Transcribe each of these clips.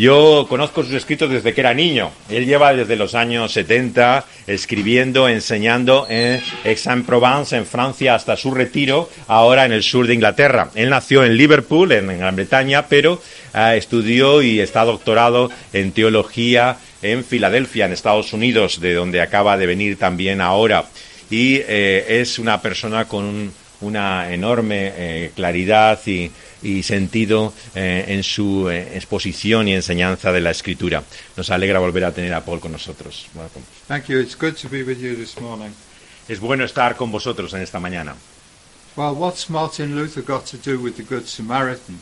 Yo conozco sus escritos desde que era niño. Él lleva desde los años 70 escribiendo, enseñando en Aix-en-Provence, en Francia, hasta su retiro, ahora en el sur de Inglaterra. Él nació en Liverpool, en Gran Bretaña, pero estudió y está doctorado en teología en Filadelfia, en Estados Unidos, de donde acaba de venir también ahora. Y es una persona con una enorme claridad y sentido en su exposición y enseñanza de la Escritura. Nos alegra volver a tener a Paul con nosotros. Welcome. Thank you. It's good to be with you this morning. Es bueno estar con vosotros en esta mañana. Well, what's Martin Luther got to do with the Good Samaritan?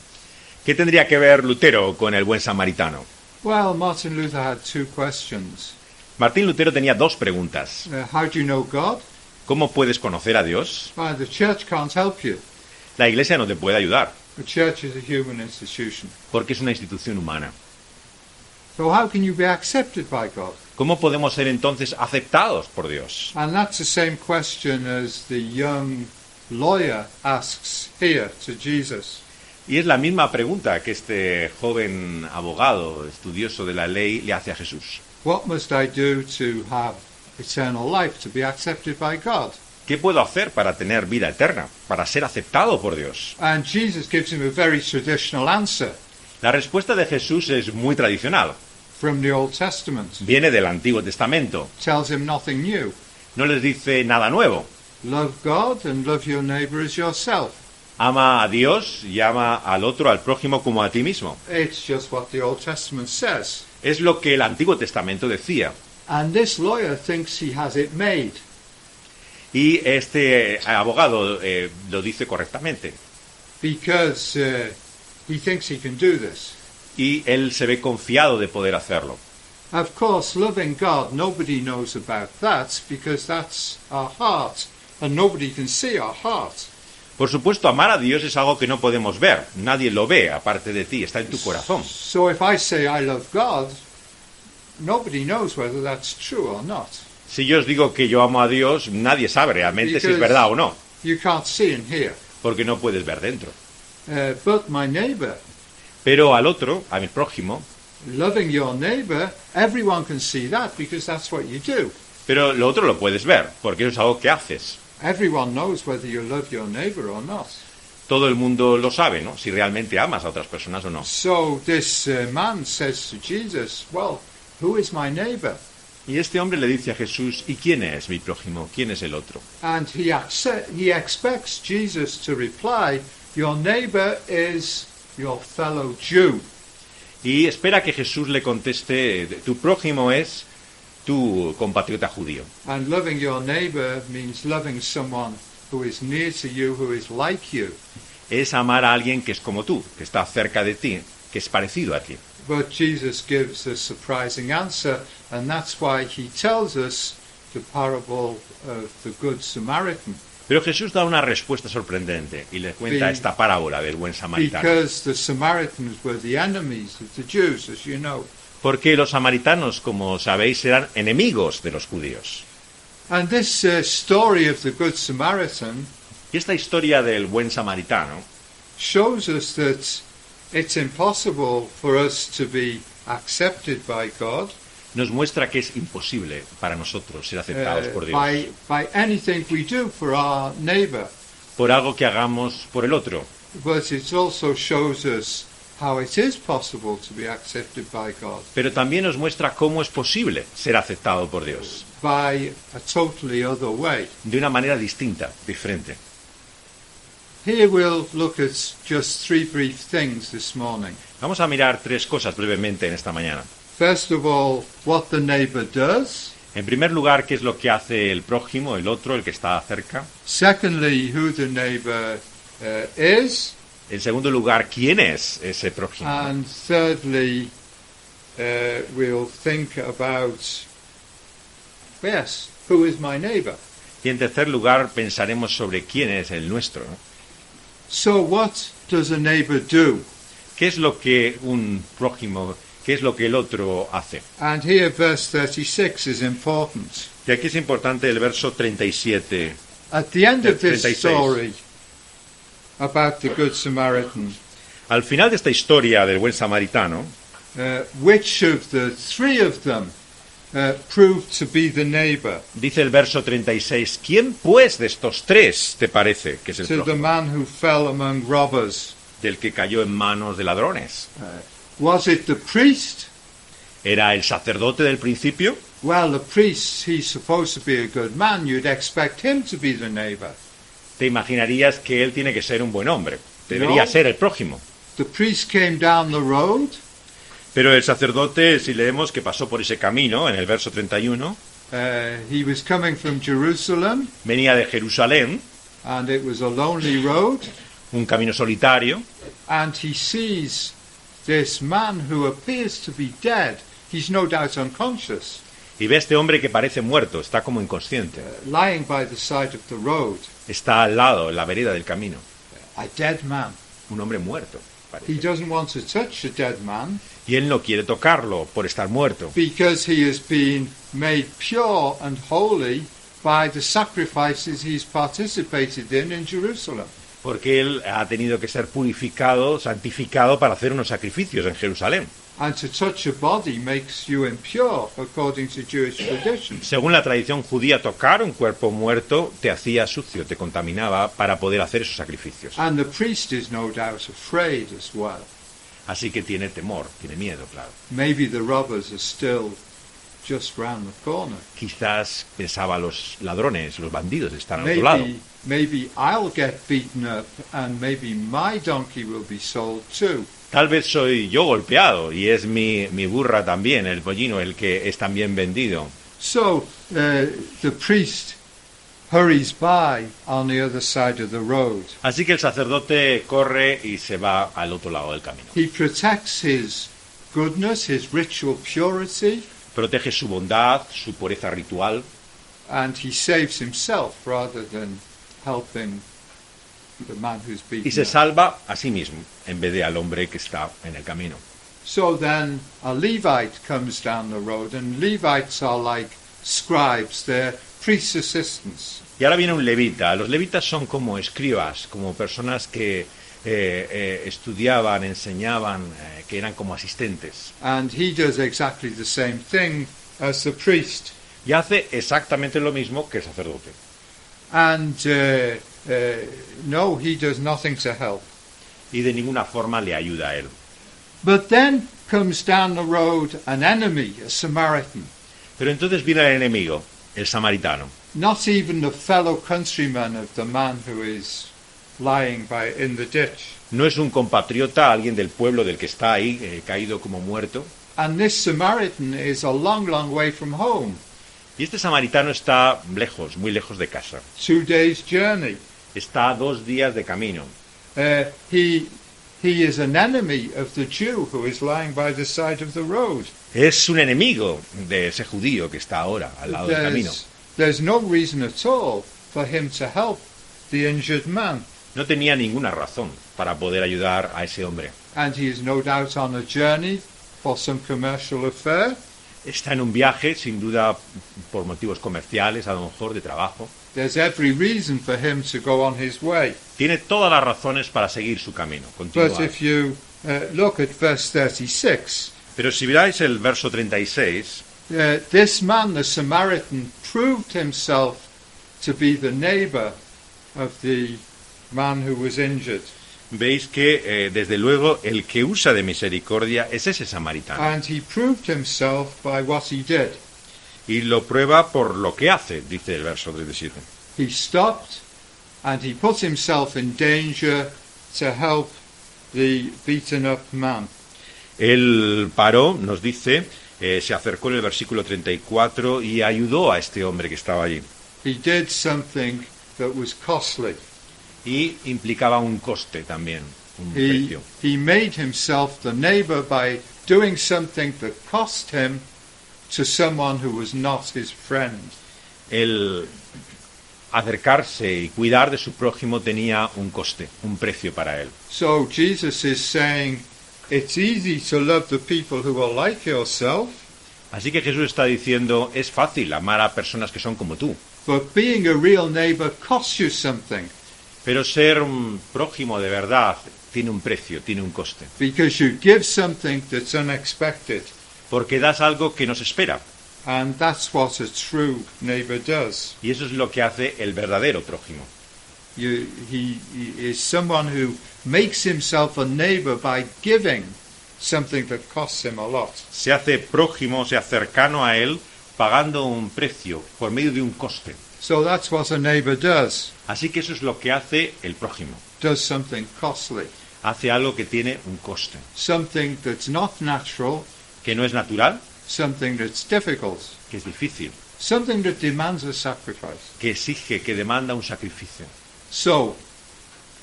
¿Qué tendría que ver Lutero con el buen samaritano? Well, Martin Luther had two questions. Martín Lutero tenía dos preguntas. How do you know God? ¿Cómo puedes conocer a Dios? Well, the church can't help you. La Iglesia no te puede ayudar, The church is a human institution. porque es una institución humana. So how can you be accepted by God? ¿Cómo podemos ser entonces aceptados por Dios? And that's the same question as the young lawyer asks here to Jesus. Y es la misma pregunta que este joven abogado, estudioso de la ley, le hace a Jesús. What must I do to have eternal life, to be accepted by God? ¿Qué puedo hacer para tener vida eterna, para ser aceptado por Dios? And Jesus gives him a very traditional answer La respuesta de Jesús es muy tradicional. from the Old Testament. Viene del Antiguo Testamento. Tells him nothing new. No les dice nada nuevo. Love God and love your neighbor as yourself. Ama a Dios y ama al otro, al prójimo, como a ti mismo. It's just what the Old Testament says. Es lo que el Antiguo Testamento decía. And this lawyer thinks he has it made. Y este abogado lo dice correctamente. Because he thinks he can do this. Y él se ve confiado de poder hacerlo. Of course, loving God, nobody knows about that because that's our heart. And nobody can see our heart. Por supuesto, amar a Dios es algo que no podemos ver. Nadie lo ve, aparte de ti, está en tu corazón. So if I say I love God, nobody knows whether that's true or not. Si yo os digo que yo amo a Dios, nadie sabe realmente si es verdad o no, You can't see and hear. porque no puedes ver dentro. But my neighbor, Pero al otro, a mi prójimo, loving your neighbor, everyone can see that because that's what you do. pero lo otro lo puedes ver, porque eso es algo que haces. Everyone knows whether you love your neighbor or not. Todo el mundo lo sabe, ¿no? Si realmente amas a otras personas o no. So this man says to Jesus, well, who is my neighbor? Y este hombre le dice a Jesús, ¿y quién es mi prójimo? ¿Quién es el otro? And he expects Jesus to reply, your neighbor is your fellow Jew. Y espera que Jesús le conteste, tu prójimo es tu compatriota judío. And loving your neighbor means loving someone who is near to you, who is like you. Es amar a alguien que es como tú, que está cerca de ti, que es parecido a ti. But Jesus gives a surprising answer, and that's why he tells us the parable of the Good Samaritan. Pero Jesús da una respuesta sorprendente y le cuenta Sí. esta parábola del buen samaritano. Because the Samaritans were the enemies of the Jews, as you know. Porque los samaritanos, como sabéis, eran enemigos de los judíos. And this story of the Good Samaritan Y esta historia del buen samaritano shows us that it's impossible for us to be accepted by God nos muestra que es imposible para nosotros ser aceptados por Dios. by anything we do for our neighbor. Por algo que hagamos por el otro. But it also shows us how it is possible to be accepted by God Pero también nos muestra cómo es posible ser aceptado por Dios. by a totally other way. De una manera distinta, diferente. Here we'll look at just three brief things this morning. Vamos a mirar tres cosas brevemente en esta mañana. First of all, what the neighbor does. En primer lugar, qué es lo que hace el prójimo, el otro, el que está cerca. Secondly, who the neighbor is. En segundo lugar, quién es ese prójimo. And thirdly, we'll think about, yes, who is my neighbor? Y en tercer lugar, pensaremos sobre quién es el nuestro, ¿no? So what does a neighbor do? ¿Qué es lo que un prójimo, qué es lo que el otro hace? And here verse 36 is important. Y aquí es importante el verso 37. At the end of this 36. story about the Good Samaritan, Al final de esta historia del buen samaritano, which of the three of them proved to be the neighbor Dice el verso 36, ¿quién pues de estos tres te parece que es el to the prójimo? man who fell among robbers? Del que cayó en manos de ladrones. Was it the priest? ¿Era el sacerdote del principio? Well, the priest, he's supposed to be a good man. You'd expect him to be the neighbor. Te imaginarías que él tiene que ser un buen hombre. Debería No. ser el prójimo. The priest came down the road, Pero el sacerdote, si leemos que pasó por ese camino, en el verso 31, he was coming from Jerusalem, venía de Jerusalén, and it was a lonely road, un camino solitario, and he sees this man who appears to be dead. He's no doubt unconscious, y ve a este hombre que parece muerto, está como inconsciente. lying by the side of the road. Está al lado, en la vereda del camino. A dead man. Un hombre muerto, He parece. doesn't want to touch a dead man Y él no quiere tocarlo por estar muerto, because he has been made pure and holy by the sacrifices he's participated in Jerusalem. porque él ha tenido que ser purificado, santificado para hacer unos sacrificios en Jerusalén. And to touch a body makes you impure according to Jewish tradition. Según la tradición judía, tocar un cuerpo muerto te hacía sucio, te contaminaba para poder hacer esos sacrificios. And the priest is no doubt afraid as well. Así que tiene temor, tiene miedo, claro. Maybe the robbers are still just round the corner. Quizás pensaba los ladrones, los bandidos están al otro lado. Maybe I'll get beaten up and maybe my donkey will be sold too. Tal vez soy yo golpeado y es mi burra también, el pollino, el que es también vendido. So the priest hurries by on the other side of the road. Así que el sacerdote corre y se va al otro lado del camino. He protects his goodness, his ritual purity, Protege su bondad, su pureza ritual, and he saves himself rather than helping the man who's y beaten se up. salva a sí mismo en vez de al hombre que está en el camino. So then a Levite comes down the road, and Levites are like scribes, they're priest's assistants. Y ahora viene un levita. Los levitas son como escribas, como personas que estudiaban, enseñaban, que eran como asistentes. And he does exactly the same thing as the priest. Y hace exactamente lo mismo que el sacerdote. And no, he does nothing to help. Y de ninguna forma le ayuda a él. But then comes down the road an enemy, a Samaritan. Pero entonces viene el enemigo, el samaritano. Not even the fellow countryman of the man who is lying in the ditch. No es un compatriota, alguien del pueblo del que está ahí, caído como muerto. And this Samaritan is a long, long way from home. Y este samaritano está lejos, muy lejos de casa. 2 days' journey. Está a 2 días de camino. He is an enemy of the Jew who is lying by the side of the road. Es un enemigo de ese judío que está ahora al lado del camino. There's no reason at all for him to help the injured man. No tenía ninguna razón para poder ayudar a ese hombre. And he is no doubt on a journey for some commercial affair. Está en un viaje, sin duda, por motivos comerciales, a lo mejor de trabajo. There's every reason for him to go on his way. Tiene todas las razones para seguir su camino, But continuar. if you look at verse 36, Pero si miráis el verso 36, this man, the Samaritan, proved himself to be the neighbor of the man who was injured. veis que, desde luego, el que usa de misericordia es ese samaritano. And he proved himself by what he did. Y lo prueba por lo que hace, dice el verso 37. He stopped and he put himself in danger to help the beaten up man. Él paró, nos dice, se acercó en el versículo 34 y ayudó a este hombre que estaba allí. He did something that was costly. Y implicaba un coste también, un precio. He made himself the neighbor by doing something that cost him to someone who was not his friend. El acercarse y cuidar de su prójimo tenía un coste, un precio para él. So Jesus is saying it's easy to love the people who are like yourself, Así que Jesús está diciendo, es fácil amar a personas que son como tú, but being a real neighbor costs you something. Pero ser un prójimo de verdad tiene un precio, tiene un coste. because you give something that's unexpected. Porque das algo que no se espera. And that's what a true neighbor does. Y eso es lo que hace el verdadero prójimo. He is someone who makes himself a neighbor by giving something that costs him a lot. Se hace prójimo, se hace cercano a él, pagando un precio por medio de un coste. So that's what a neighbor does. Así que eso es lo que hace el prójimo. Does something costly. Hace algo que tiene un coste. Something that's not natural. Que no es natural, Something that's difficult. que es difícil, Something that demands a sacrifice. que exige, que demanda un sacrificio. So,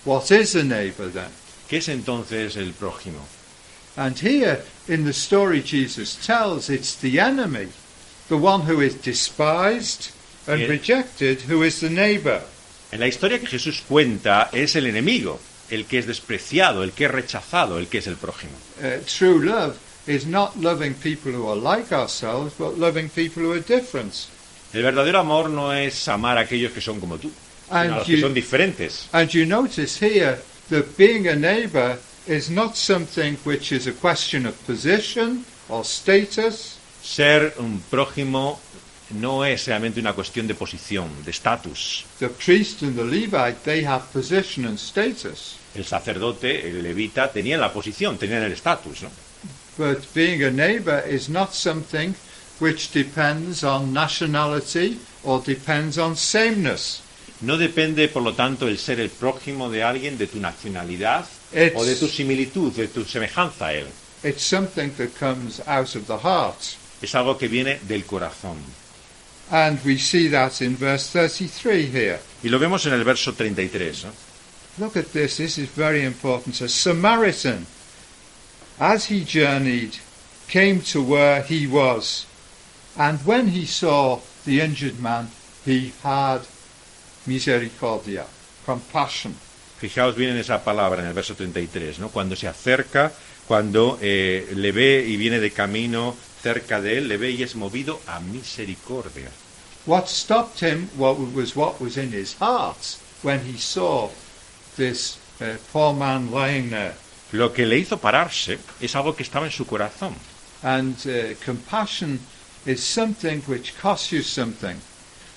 what is a neighbor then? ¿Qué es entonces el prójimo? And here in the story Jesus tells, it's the enemy, the one who is despised and Yeah. rejected, who is the neighbor. En la historia que Jesús cuenta es el enemigo, el que es despreciado, el que es rechazado, el que es el prójimo. True love is not loving people who are like ourselves, but loving people who are different. El verdadero amor no es amar a aquellos que son como tú, sino a And los que son you, diferentes. and you notice here that being a neighbor is not something which is a question of position or status. Ser un prójimo no es realmente una cuestión de posición, de estatus. The priest and the Levite, they have position and status. El sacerdote, el levita, tenían la posición, tenían el estatus, ¿no? But being a neighbor is not something which depends on nationality or depends on sameness. No depende, por lo tanto, el ser el prójimo de alguien de tu nacionalidad It's- o de tu similitud, de tu semejanza a él. It's something that comes out of the heart. Es algo que viene del corazón. And we see that in verse 33 here. Y lo vemos en el verso 33, ¿no? Look at this is very important. A Samaritan, as he journeyed, came to where he was, and when he saw the injured man, he had misericordia, compassion. Fijaos bien en esa palabra, en el verso 33, ¿no? Cuando se acerca, cuando le ve y viene de camino cerca de él, le ve y es movido a misericordia. What stopped him what was in his heart when he saw this poor man lying there. Lo que le hizo pararse es algo que estaba en su corazón. And compassion is something which costs you something,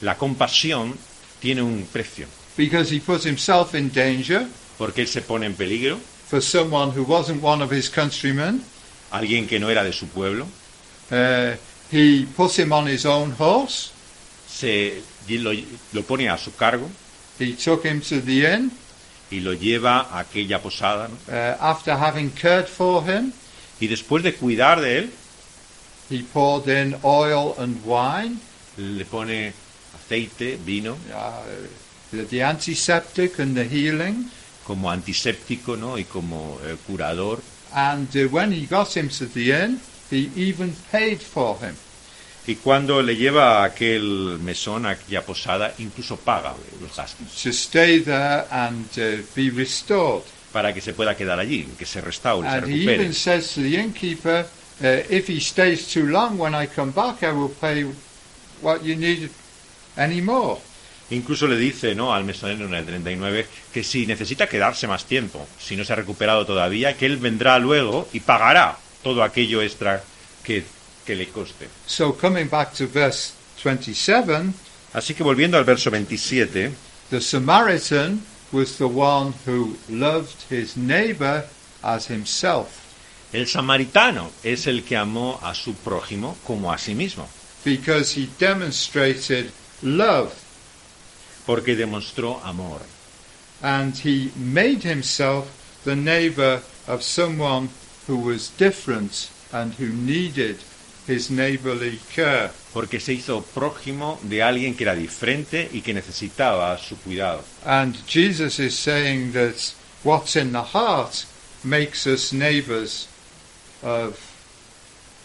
La compasión tiene un precio, because he put himself in danger porque él se pone en peligro, for someone who wasn't one of his countrymen. alguien que no era de su pueblo, He put him on his own horse. y lo pone a su cargo He took him to the inn y lo lleva a aquella posada, ¿no? after having cared for him. Y después de cuidar de él, He poured in oil and wine, le pone aceite, vino, the antiseptic and the healing. como antiséptico, ¿no? Y como curador. And when he got him to the inn, he even paid for him. Y cuando le lleva a aquel mesón, a aquella posada, incluso paga los gastos To stay there and be restored. para que se pueda quedar allí, que se restaure, se And he recupere. even says to the innkeeper, if he stays too long, when I come back, I will pay what you need any more. Incluso le dice, ¿no?, al mesonero en el 39 que si necesita quedarse más tiempo, si no se ha recuperado todavía, que él vendrá luego y pagará todo aquello extra que le coste. So coming back to verse 27, Así que volviendo al verso 27, the Samaritan was the one who loved his neighbor as himself, el samaritano es el que amó a su prójimo como a sí mismo, because he demonstrated love, porque demostró amor. and he made himself the neighbor of someone who was different and who needed his neighborly care. Porque se hizo prójimo de alguien que era diferente y que necesitaba su cuidado. And Jesus is saying that what's in the heart makes us neighbors of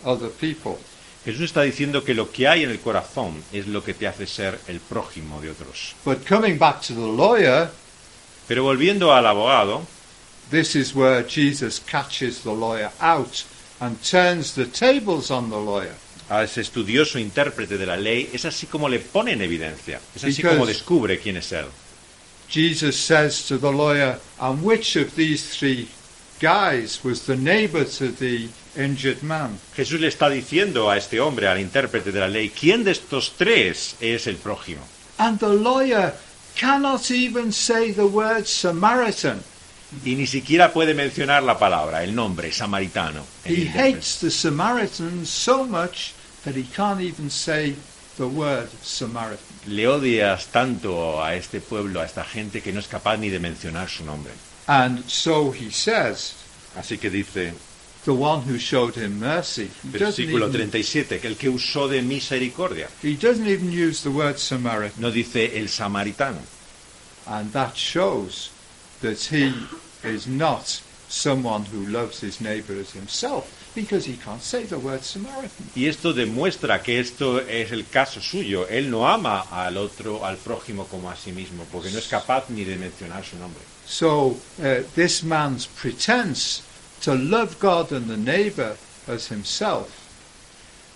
other people. Jesús está diciendo que lo que hay en el corazón es lo que te hace ser el prójimo de otros. But coming back to the lawyer, Pero volviendo al abogado, this is where Jesus catches the lawyer out and turns the tables on the lawyer. a ese estudioso intérprete de la ley, es así como le pone en evidencia, es así Because- como descubre quién es él. Jesus says to the lawyer, and which of these three guys was the neighbor to the injured man? Jesús le está diciendo a este hombre, al intérprete de la ley, ¿quién de estos tres es el prójimo? And the lawyer cannot even say the word Samaritan. Y ni siquiera puede mencionar la palabra, el nombre, samaritano. el He intérprete. hates the Samaritans so much that he can't even say the word Samaritan. Le odias tanto a este pueblo, a esta gente, que no es capaz ni de mencionar su nombre. And so he says, Así que dice, the one who showed him mercy. versículo 37, que el que usó de misericordia. He doesn't even use the word Samaritan. No dice el samaritano. And that shows that he is not someone who loves his neighbor as himself, because he can't say the word Samaritan. Y esto demuestra que esto es el caso suyo. Él no ama al otro, al prójimo como a sí mismo, porque no es capaz ni de mencionar su nombre. So this man's pretense to love God and the neighbor as himself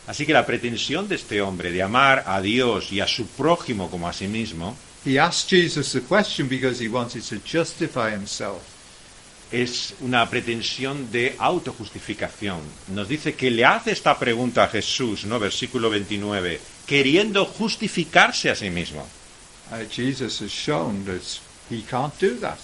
Así que la pretensión de este hombre de amar a Dios y a su prójimo como a sí mismo he asked Jesus the question because he wanted to justify himself. es una pretensión de autojustificación. Nos dice que le hace esta pregunta a Jesús, ¿no? Versículo 29, queriendo justificarse a sí mismo. Jesus has shown that he can't do that.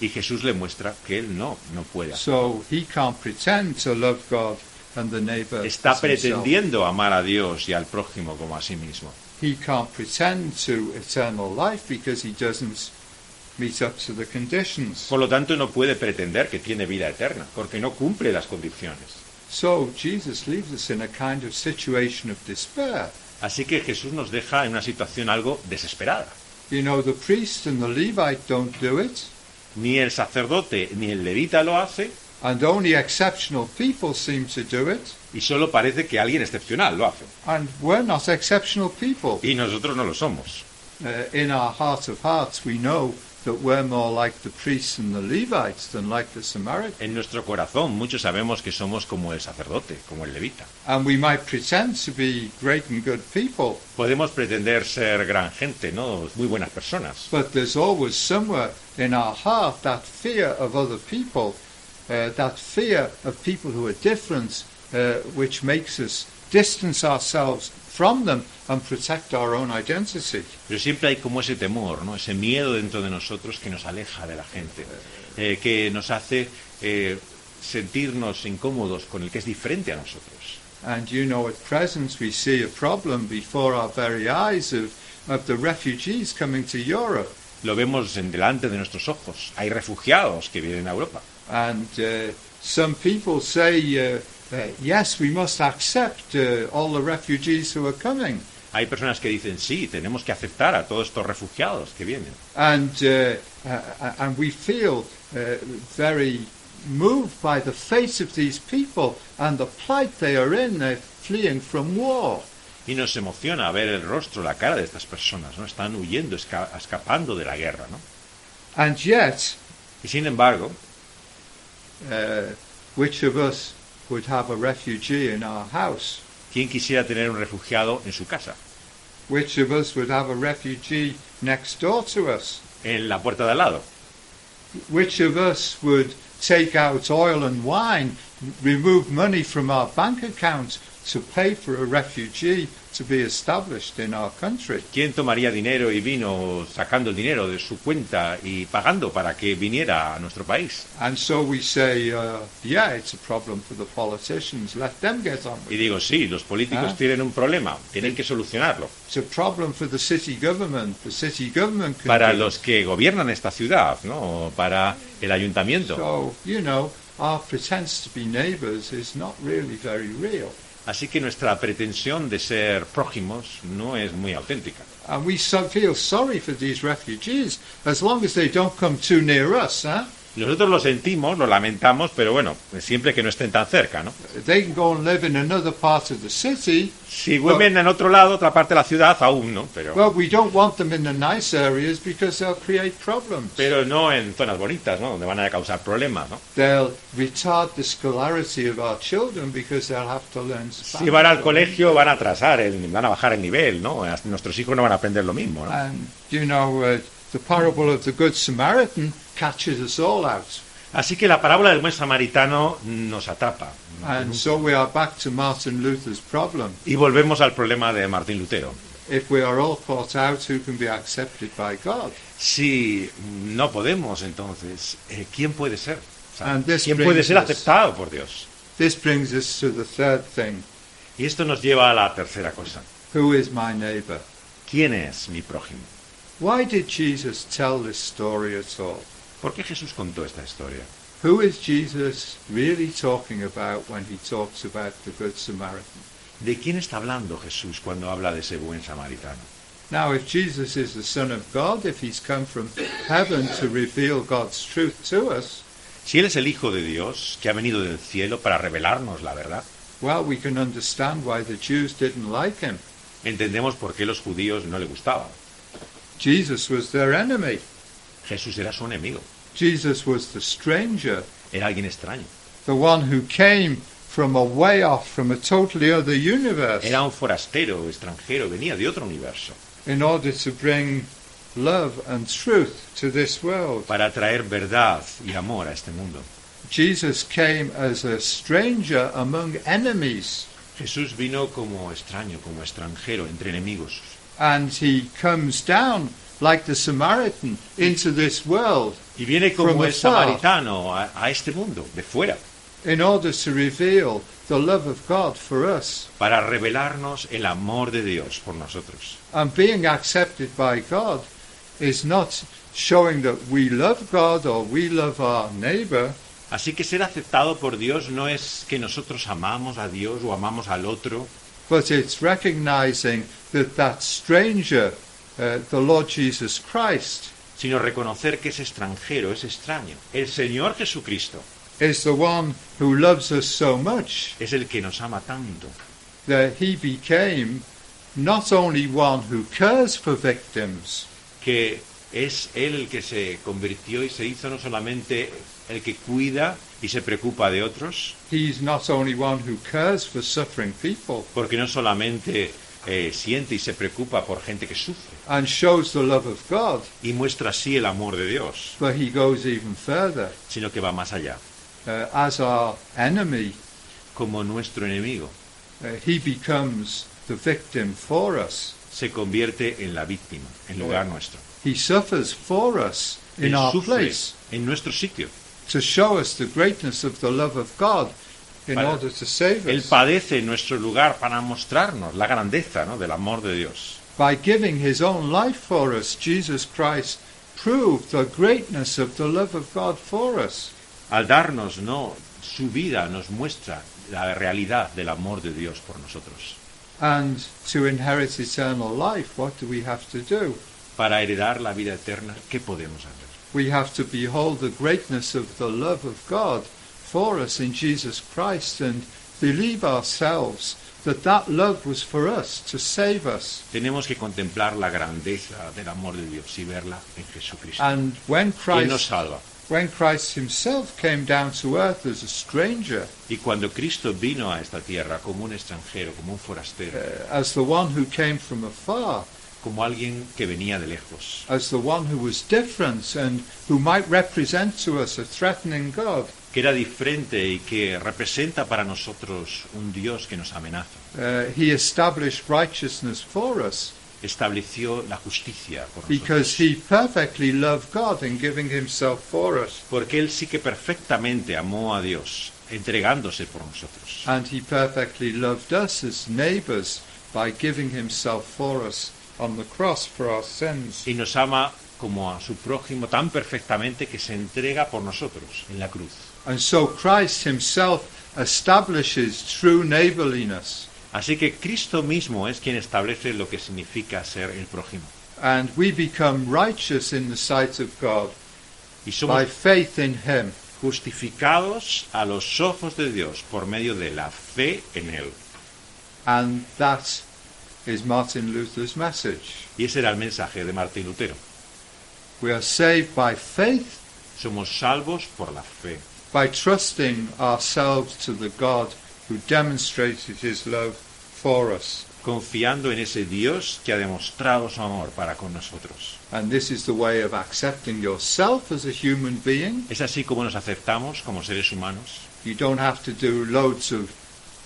Y Jesús le muestra que él no puede hacer. So he can't pretend to love God and the neighbor Está as himself. pretendiendo amar a Dios y al prójimo como a sí mismo. He can't pretend to eternal life because he doesn't meet up to the conditions. Por lo tanto, no puede pretender que tiene vida eterna, porque no cumple las condiciones. So Jesus leaves us in a kind of situation of despair. Así que Jesús nos deja en una situación algo desesperada. You know, the priest and the Levite don't do it, Ni el sacerdote ni el levita lo hace, and only exceptional people seem to do it, y solo parece que alguien excepcional lo hace. and we're not exceptional people. Y nosotros no lo somos. In our heart of hearts, we know that we're more like the priests and the Levites than like the Samaritans. En nuestro corazón muchos sabemos que somos como el sacerdote, como el levita. And we might pretend to be great and good people, Podemos pretender ser gran gente, ¿no? Muy buenas personas. but there's always somewhere in our heart that fear of other people, that fear of people who are different, which makes us distance ourselves from them and protect our own identity. Pero siempre hay como ese temor, ¿no? Ese miedo dentro de nosotros que nos aleja de la gente, que nos hace sentirnos incómodos con el que es diferente a nosotros. And you know, at present we see a problem before our very eyes of the refugees coming to Europe. Lo vemos en delante de nuestros ojos. Hay refugiados que vienen a Europa. And some people say, yes, we must accept all the refugees who are coming. Hay personas que dicen, sí, tenemos que aceptar a todos estos refugiados que vienen. And we feel very moved by the fate of these people and the plight they are in. They're fleeing from war. Y nos emociona ver el rostro, la cara de estas personas, ¿no? Están huyendo, escapando de la guerra, ¿no? And yet, Y sin embargo, which of us would have a refugee in our house? ¿quién quisiera tener un refugiado en su casa? Which of us would have a refugee next door to us? En la puerta de al lado. Which of us would take out oil and wine, remove money from our bank account to pay for a refugee to be established in our country? ¿Quién tomaría dinero y vino sacando el dinero de su cuenta y pagando para que viniera a nuestro país? And so we say, yeah, it's a problem for the politicians. Let them get on with Y it. digo, sí, los políticos tienen un problema, tienen que solucionarlo. It's a problem for the city government. The city government can Para do los it. que gobiernan esta ciudad, ¿no? O para el ayuntamiento. So, you know, our pretense to be neighbours is not really very real. Así que nuestra pretensión de ser prójimos no es muy auténtica. And we feel sorry for these refugees as long as they don't come too near us. Huh? Nosotros lo sentimos, lo lamentamos, pero bueno, siempre que no estén tan cerca, ¿no? They can go and live in another part of the city. Si viven en otro lado, otra parte de la ciudad, aún, ¿no? Well, we don't want them in the nice areas because they'll create problems. Pero no en zonas bonitas, ¿no? Donde van a causar problemas, ¿no? They'll retard the scholarity of our children because they'll have to learn Si Spanish. van al colegio, van a bajar el nivel, ¿no? Nuestros hijos no van a aprender lo mismo, ¿no? And, you know, the parable of the Good Samaritan catches us all out. Así que la parábola del buen samaritano nos atrapa. And so we are back to Martin Luther's problem. Y volvemos al problema de Martín Lutero. If we are all caught out, who can be accepted by God? Si no podemos, entonces, ¿quién puede ser? O sea, And this ¿quién puede brings ser us- aceptado por Dios? This brings us to the third thing. Y esto nos lleva a la tercera cosa. Who is my neighbor? ¿Quién es mi prójimo? Why did Jesus tell this story at all? ¿Por qué Jesús contó esta historia? Who is Jesus really talking about when he talks about the Good Samaritan? ¿De quién está hablando Jesús cuando habla de ese buen samaritano? Now, if Jesus is the Son of God, if he's come from heaven to reveal God's truth to us, Si Él es el Hijo de Dios, que ha venido del cielo para revelarnos la verdad, well, we can understand why the Jews didn't like him. entendemos por qué los judíos no le gustaban. Jesus was their enemy. Jesús era su enemigo, Jesus was the stranger, era alguien extraño. the one who came from a way off, from a totally other universe, Era un forastero, extranjero, venía de otro universo, in order to bring love and truth to this world. para traer verdad y amor a este mundo. Jesus came as a stranger among enemies, Jesús vino como extraño, como extranjero, entre enemigos. and he comes down like the Samaritan into this world Y viene como From el afar. samaritano a este mundo, de fuera, in order to reveal the love of God for us. para revelarnos el amor de Dios por nosotros. And being accepted by God is not showing that we love God or we love our neighbor, Así que ser aceptado por Dios no es que nosotros amamos a Dios o amamos al otro, but it's recognizing that that stranger, the Lord Jesus Christ, sino reconocer que es extranjero, es extraño. El Señor Jesucristo is the one who loves us so much es el que nos ama tanto, that he became not only one who cares for victims, que es Él el que se convirtió y se hizo no solamente el que cuida y se preocupa de otros, he's not only one who cares for suffering people porque no solamente siente y se preocupa por gente que sufre, and shows the love of God, y muestra así el amor de Dios, but he goes even further. sino que va más allá. As our enemy, Como nuestro enemigo, he becomes the victim for us. se convierte en la víctima, en lugar nuestro. He suffers for us in Él our sufre place en nuestro sitio. to show us the greatness of the love of God in Para- order to save Él us. padece en nuestro lugar para mostrarnos la grandeza, ¿no?, del amor de Dios. By giving his own life for us, Jesus Christ proved the greatness of the love of God for us. Al darnos, ¿no?, su vida nos muestra la realidad del amor de Dios por nosotros. And to inherit eternal life, what do we have to do? Para heredar la vida eterna, ¿qué podemos hacer? We have to behold the greatness of the love of God for us in Jesus Christ and believe ourselves that that love was for us to save us. Tenemos que contemplar la grandeza del amor de Dios y verla en Jesucristo. And when Él nos Christ, salva. when Christ himself came down to earth as a stranger, Y cuando Cristo vino a esta tierra como un extranjero, como un forastero, as the one who came from afar, como alguien que venía de lejos, as the one who was different and who might represent to us a threatening God, que era diferente y que representa para nosotros un Dios que nos amenaza, he established righteousness for us estableció la justicia por because nosotros. he perfectly loved God in giving himself for us. Porque Él sí que perfectamente amó a Dios, entregándose por nosotros. And he perfectly loved us as neighbors by giving himself for us on the cross for our sins. Y nos ama como a su prójimo tan perfectamente que se entrega por nosotros en la cruz. And so Christ himself establishes true neighborliness. Así que Cristo mismo es quien establece lo que significa ser el prójimo. And we become righteous in the sight of God Y by somos faith in him. justificados a los ojos de Dios por medio de la fe en Él. And that is Martin Luther's message. Y ese era el mensaje de Martín Lutero. We are saved by faith, Somos salvos por la fe, by trusting ourselves to the God who demonstrated his love for us. confiando en ese Dios que ha demostrado su amor para con nosotros. And this is the way of accepting yourself as a human being. Es así como nos aceptamos como seres humanos. You don't have to do loads of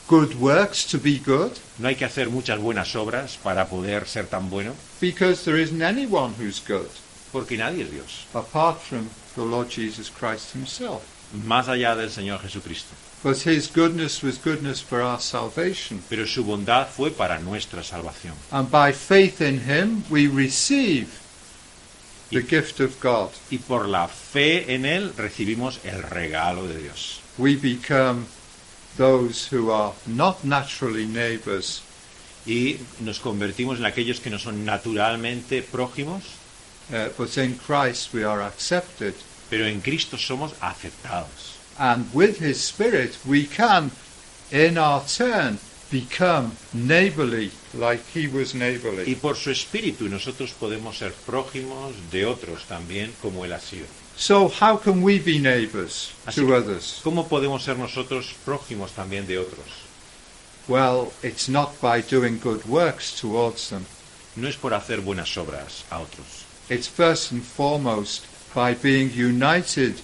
good works to be good, No hay que hacer muchas buenas obras para poder ser tan bueno, because there isn't anyone who's good porque nadie es Dios, apart from the Lord Jesus Christ himself. más allá del Señor Jesucristo. But his goodness was goodness for our salvation. Pero su bondad fue para nuestra salvación. And by faith in him, we receive the gift of God. Y por la fe en Él recibimos el regalo de Dios. We become those who are not naturally neighbors, Y nos convertimos en aquellos que no son naturalmente prójimos, but in Christ we are accepted. pero en Cristo somos aceptados. And with his Spirit, we can, in our turn, become neighborly like he was Y neighborly. por su Espíritu nosotros podemos ser prójimos de otros también, como Él ha sido. So how can we be neighbors Así to que, others? ¿cómo podemos ser nosotros prójimos también de otros? Well, it's not by doing good works towards them. No es por hacer buenas obras a otros. It's first and foremost by being united,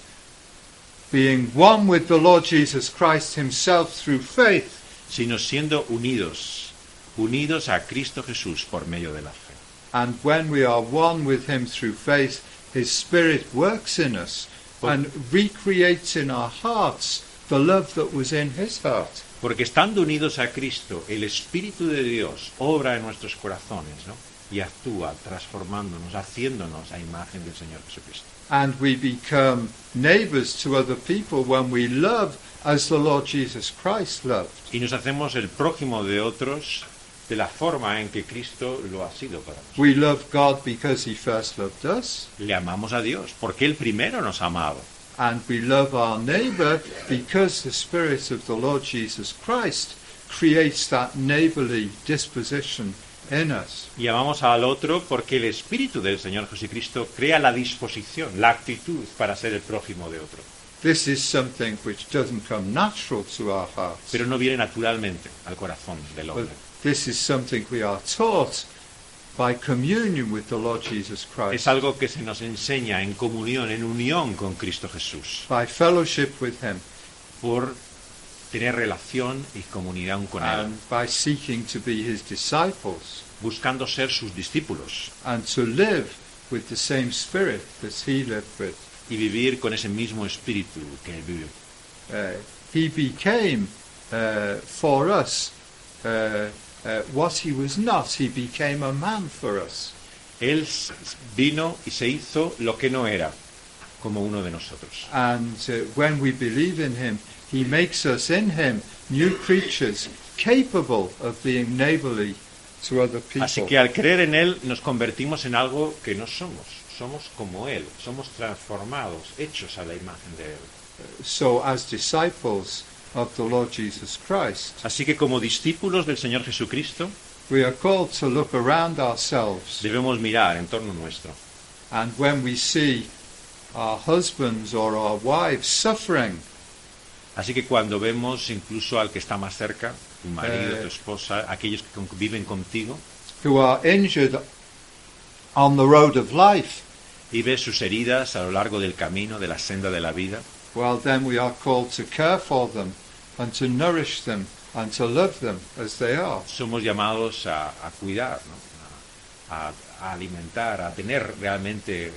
being one with the Lord Jesus Christ himself through faith. Sino siendo unidos a Cristo Jesús por medio de la fe. And when we are one with him through faith, his Spirit works in us and recreates in our hearts the love that was in his heart. Porque estando unidos a Cristo, el Espíritu de Dios obra en nuestros corazones, ¿no? Y actúa transformándonos, haciéndonos a imagen del Señor Jesucristo. And we become neighbors to other people when we love as the Lord Jesus Christ loved. Y nos hacemos el prójimo de otros de la forma en que Cristo lo ha sido para nosotros. We love God because he first loved us, Le amamos a Dios porque Él primero nos ha amado. and we love our neighbor because the Spirit of the Lord Jesus Christ creates that neighborly disposition in us. Y amamos al otro porque el Espíritu del Señor Jesucristo crea la disposición, la actitud para ser el prójimo de otro. This is something which doesn't come natural to our hearts, Pero no viene naturalmente al corazón del but hombre. this is something we are taught by communion with the Lord Jesus Christ, Es algo que se nos enseña en comunión, en unión con Cristo Jesús, by fellowship with him, por tener relación y comunidad con Él, and by seeking to be his disciples, buscando ser sus discípulos and to live with the same Spirit that he lived with. y vivir con ese mismo espíritu que Él vivió. He became for us what he was not. He became a man for us. Él vino y se hizo lo que no era, como uno de nosotros. And when we believe in him, he makes us in him new creatures capable of being neighborly to other people. Así que al creer en Él nos convertimos en algo que no somos. Somos como Él, somos transformados, hechos a la imagen de Él. So as disciples of the Lord Jesus Christ, Así que como discípulos del Señor Jesucristo we are called to look around ourselves, debemos mirar en torno nuestro. and when we see our husbands or our wives suffering, Así que cuando vemos incluso al que está más cerca, tu marido, tu esposa, aquellos que viven contigo, who are injured on the road of life, y ves sus heridas a lo largo del camino, de la senda de la vida, well, then we are called to care for them and to nourish them and to love them as they are. somos llamados a cuidar, ¿no? a alimentar, a tener realmente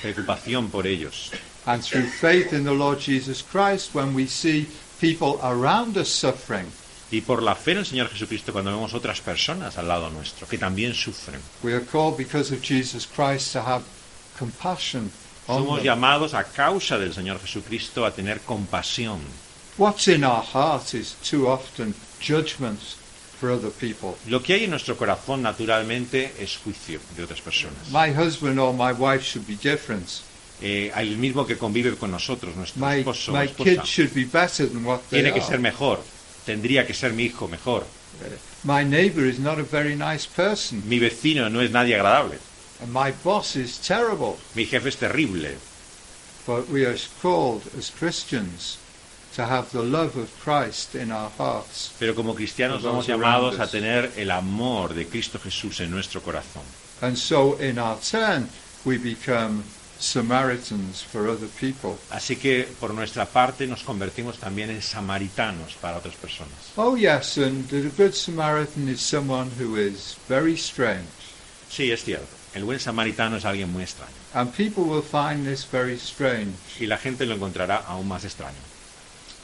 preocupación por ellos. And through faith in the Lord Jesus Christ, when we see people around us suffering, Y por la fe en el Señor Jesucristo, cuando vemos otras personas al lado nuestro que también sufren, we are called because of Jesus Christ to have compassion on somos them. llamados a causa del Señor Jesucristo a tener compasión. What's in our heart is too often judgment for other people. Lo que hay en nuestro corazón naturalmente es juicio de otras personas. My husband or my wife should be different. El mismo que convive con nosotros, nuestro My esposo o my esposa, kids should be better than what they tiene que are. ser mejor, tendría que ser mi hijo mejor. My neighbor is not a very nice person, Mi vecino no es nadie agradable, and my boss is terrible. mi jefe es terrible, But we are called as Christians to have the love of Christ in our hearts. Pero como cristianos somos llamados a tener el amor de Cristo Jesús en nuestro corazón. And so in our turn, we become Samaritans for other people. Así que por nuestra parte nos convertimos también en samaritanos para otras personas. Oh yes, and a good Samaritan is someone who is very strange. Sí, es cierto. El buen samaritano es alguien muy extraño. And people will find this very strange. Y la gente lo encontrará aún más extraño.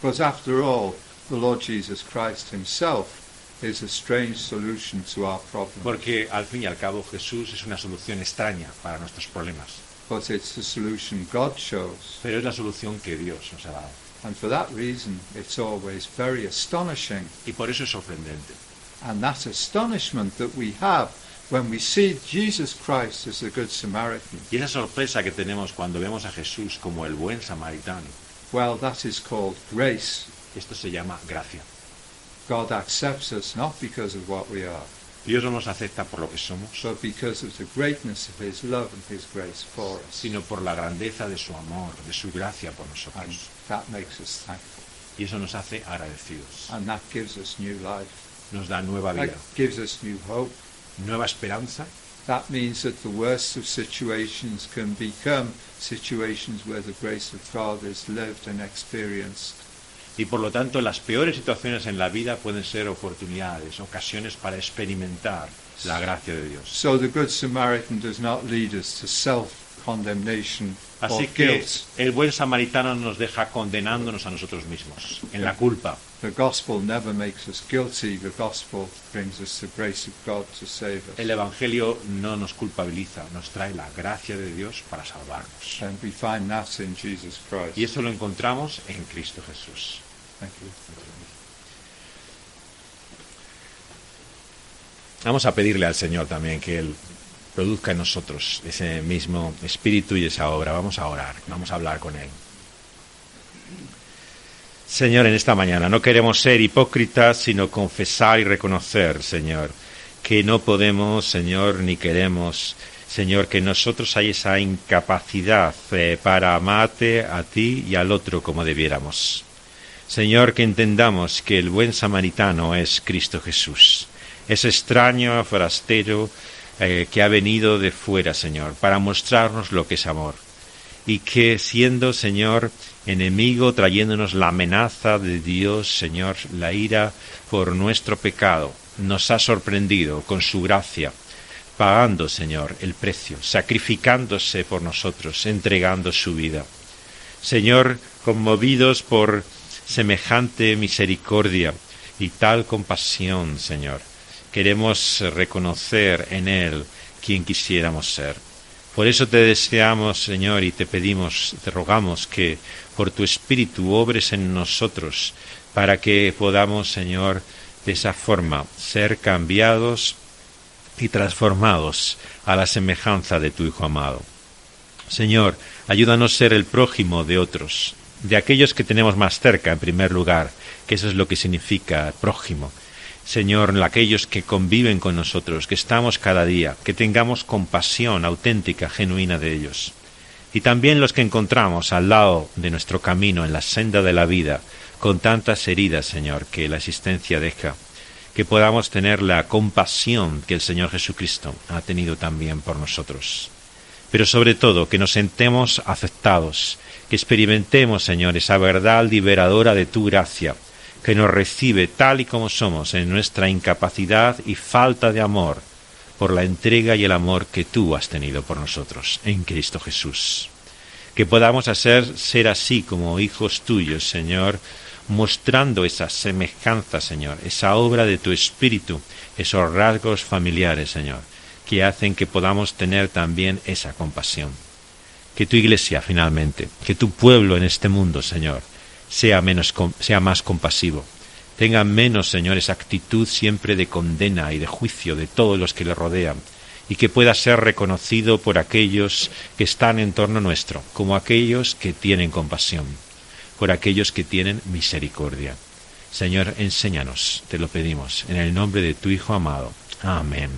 But after all, the Lord Jesus Christ himself is a strange solution to our problems. Porque al fin y al cabo Jesús es una solución extraña para nuestros problemas. But it's the solution God chose. Pero es la solución que Dios nos ha dado. And for that reason, it's always very astonishing. Y por eso es sorprendente. And that astonishment that we have when we see Jesus Christ as the Good Samaritan, Y esa sorpresa que tenemos cuando vemos a Jesús como el buen samaritano, well, that is called grace. esto se llama gracia. God accepts us not because of what we are, Dios no nos acepta por lo que somos, but because of the greatness of his love and his grace for us. sino por la grandeza de su amor, de su gracia por And nosotros. that makes us thankful. Y eso nos hace agradecidos. And that gives us new life. Nos da nueva That vida, gives us new hope. nueva esperanza. That means that the worst of situations can become situations where the grace of God is lived and experienced. Y por lo tanto las peores situaciones en la vida pueden ser oportunidades, ocasiones para experimentar la gracia de Dios. So the Good Samaritan does not lead us to self-condemnation or Así que guilt. el buen samaritano nos deja condenándonos a nosotros mismos, en la culpa. The gospel never makes us guilty. The gospel brings us the grace of God to save us. El Evangelio no nos culpabiliza, nos trae la gracia de Dios para salvarnos. And we find that in Jesus Christ. Y eso lo encontramos en Cristo Jesús. Thank you. Vamos a pedirle al Señor también que Él produzca en nosotros ese mismo espíritu y esa obra. Vamos a orar, vamos a hablar con Él. Señor, en esta mañana no queremos ser hipócritas, sino confesar y reconocer, Señor, que no podemos, Señor, ni queremos, Señor, que en nosotros hay esa incapacidad para amarte a ti y al otro como debiéramos. Señor, que entendamos que el buen samaritano es Cristo Jesús, ese extraño forastero que ha venido de fuera, Señor, para mostrarnos lo que es amor. Y que siendo, Señor, enemigo, trayéndonos la amenaza de Dios, Señor, la ira por nuestro pecado, nos ha sorprendido con su gracia, pagando, Señor, el precio, sacrificándose por nosotros, entregando su vida. Señor, conmovidos por semejante misericordia y tal compasión, Señor, queremos reconocer en Él quien quisiéramos ser. Por eso te deseamos, Señor, y te pedimos, te rogamos que por tu Espíritu obres en nosotros para que podamos, Señor, de esa forma ser cambiados y transformados a la semejanza de tu Hijo amado. Señor, ayúdanos a ser el prójimo de otros, de aquellos que tenemos más cerca en primer lugar, que eso es lo que significa prójimo. Señor, aquellos que conviven con nosotros, que estamos cada día, que tengamos compasión auténtica, genuina de ellos. Y también los que encontramos al lado de nuestro camino en la senda de la vida, con tantas heridas, Señor, que la existencia deja, que podamos tener la compasión que el Señor Jesucristo ha tenido también por nosotros. Pero sobre todo, que nos sentemos aceptados, que experimentemos, Señor, esa verdad liberadora de tu gracia, que nos recibe tal y como somos en nuestra incapacidad y falta de amor, por la entrega y el amor que tú has tenido por nosotros en Cristo Jesús. Que podamos ser así como hijos tuyos, Señor, mostrando esa semejanza, Señor, esa obra de tu Espíritu, esos rasgos familiares, Señor, que hacen que podamos tener también esa compasión. Que tu iglesia, finalmente, que tu pueblo en este mundo, Señor, sea más compasivo. Tenga menos, Señor, esa actitud siempre de condena y de juicio de todos los que le rodean, y que pueda ser reconocido por aquellos que están en torno nuestro, como aquellos que tienen compasión, por aquellos que tienen misericordia. Señor, enséñanos, te lo pedimos, en el nombre de tu Hijo amado. Amén.